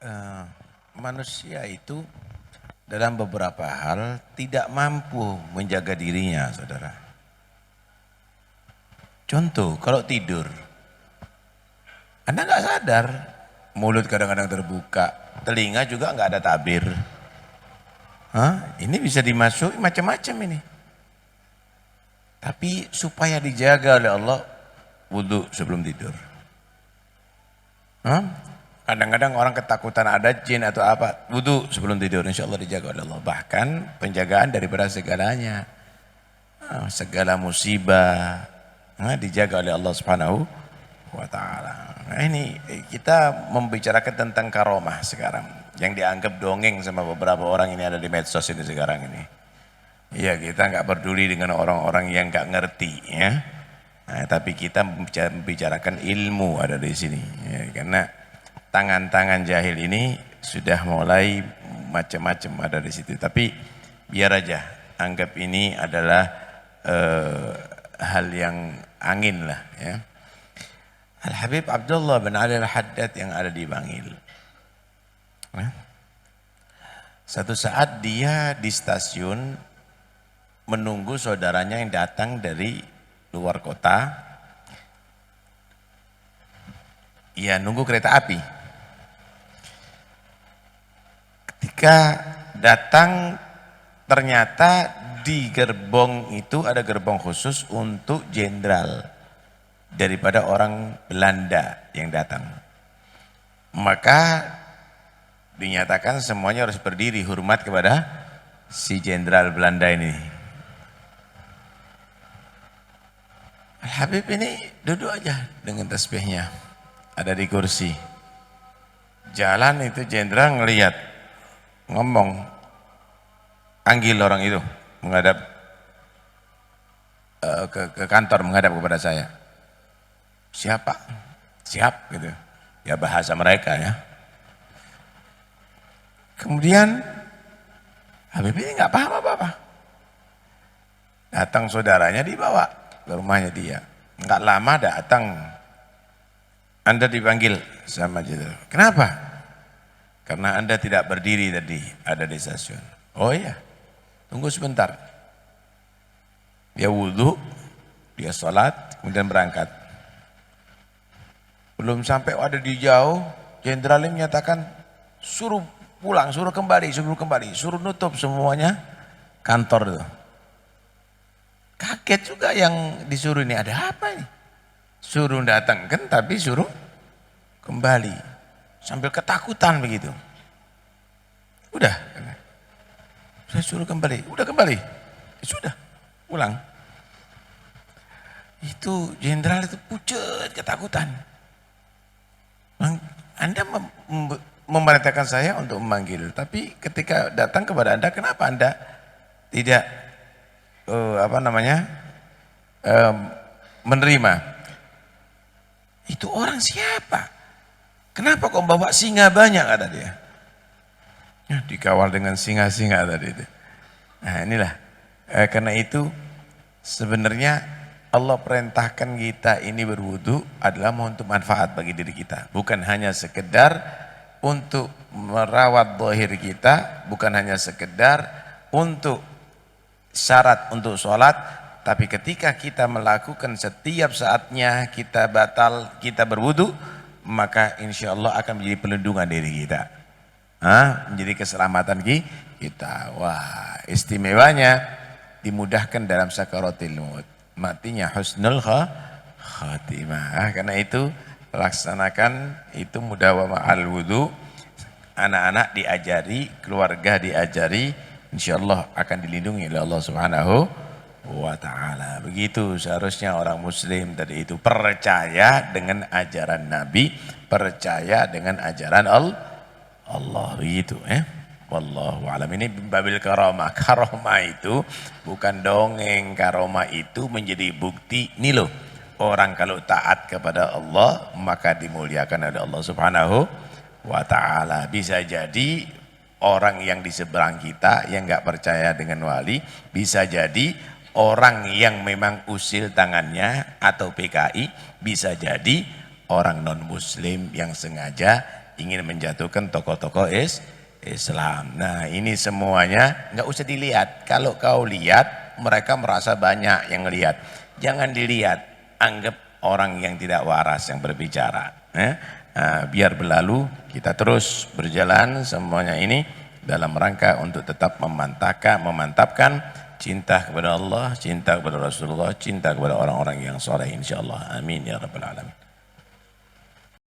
eh, manusia itu dalam beberapa hal tidak mampu menjaga dirinya, saudara. Contoh, kalau tidur, Anda nggak sadar, mulut kadang-kadang terbuka, telinga juga nggak ada tabir. Hah? Ini bisa dimasuki macam-macam ini. Tapi supaya dijaga oleh Allah, wudhu sebelum tidur. Hah? Kadang-kadang orang ketakutan ada jin atau apa, wudhu sebelum tidur, insya Allah dijaga oleh Allah. Bahkan penjagaan daripada segalanya, segala musibah, dijaga oleh Allah Subhanahu wa Ta'ala. Nah ini kita membicarakan tentang karomah sekarang, yang dianggap dongeng sama beberapa orang ini ada di medsos ini sekarang ini. Ya kita nggak peduli dengan orang-orang yang nggak ngerti ya. Nah, tapi kita membicarakan ilmu ada di sini ya, karena tangan-tangan jahil ini sudah mulai macam-macam ada di situ. Tapi biar aja, anggap ini adalah hal yang angin lah ya. Al-Habib Abdullah bin Ali Al-Haddad yang ada di Bangil. Ya. Satu saat dia di stasiun menunggu saudaranya yang datang dari luar kota, ya nunggu kereta api. Ketika datang ternyata di gerbong itu ada gerbong khusus untuk jenderal daripada orang Belanda yang datang. Maka dinyatakan semuanya harus berdiri hormat kepada si jenderal Belanda ini. Al-Habib ini duduk aja dengan tasbihnya, ada di kursi. Jalan itu jenderal ngelihat, ngomong, panggil orang itu menghadap ke kantor, menghadap kepada saya. Siapa? Siap gitu. Ya bahasa mereka ya. Kemudian Habib ini nggak paham apa-apa. Datang saudaranya dibawa ke rumahnya dia. Nggak lama datang, Anda dipanggil sama jenderal. Kenapa? Karena Anda tidak berdiri tadi ada di stasiun. Oh iya, tunggu sebentar. Dia wudhu, dia sholat, kemudian berangkat. Belum sampai ada di jauh, jenderal ini menyatakan suruh pulang, suruh kembali, suruh nutup semuanya kantor itu. Kaget juga yang disuruh ini, ada apa ini? Suruh datangkan tapi suruh kembali. Sambil ketakutan begitu. Udah, saya suruh kembali, udah kembali. Ya sudah, pulang. Itu jenderal itu pucat ketakutan. Anda memerintahkan saya untuk memanggil, tapi ketika datang kepada Anda, kenapa Anda tidak menerima? Itu orang siapa? Kenapa kok bawa singa banyak, kata dia. Ya, dikawal dengan singa-singa tadi itu. Nah inilah, karena itu sebenarnya Allah perintahkan kita ini berwudu adalah untuk manfaat bagi diri kita. Bukan hanya sekedar untuk merawat zahir kita, bukan hanya sekedar untuk syarat untuk sholat, tapi ketika kita melakukan setiap saatnya kita batal, kita berwudu, maka insya Allah akan menjadi pelindungan diri kita, menjadi keselamatan kita. Wah, istimewanya dimudahkan dalam sakaratil maut, matinya husnul khatimah. Karena itu laksanakan itu mudawamah al wudu, anak-anak diajari, keluarga diajari, insyaallah akan dilindungi oleh Allah Subhanahu wa Ta'ala. Begitu seharusnya orang muslim tadi itu, percaya dengan ajaran Nabi, percaya dengan ajaran Allah begitu wallahu alam. Ini babil karomah. Karomah itu bukan dongeng, karomah itu menjadi bukti. Ini loh, orang kalau taat kepada Allah maka dimuliakan oleh Allah Subhanahu wa Ta'ala. Bisa jadi orang yang di seberang kita yang nggak percaya dengan wali, bisa jadi orang yang memang usil tangannya atau PKI, bisa jadi orang non muslim yang sengaja ingin menjatuhkan tokoh-tokoh Islam. Nah ini semuanya nggak usah dilihat. Kalau kau lihat, mereka merasa banyak yang lihat. Jangan dilihat, anggap orang yang tidak waras yang berbicara. Biar berlalu, kita terus berjalan semuanya ini dalam rangka untuk tetap memantapkan cinta kepada Allah, cinta kepada Rasulullah, cinta kepada orang-orang yang soleh, insyaallah. Amin ya rabbal alamin.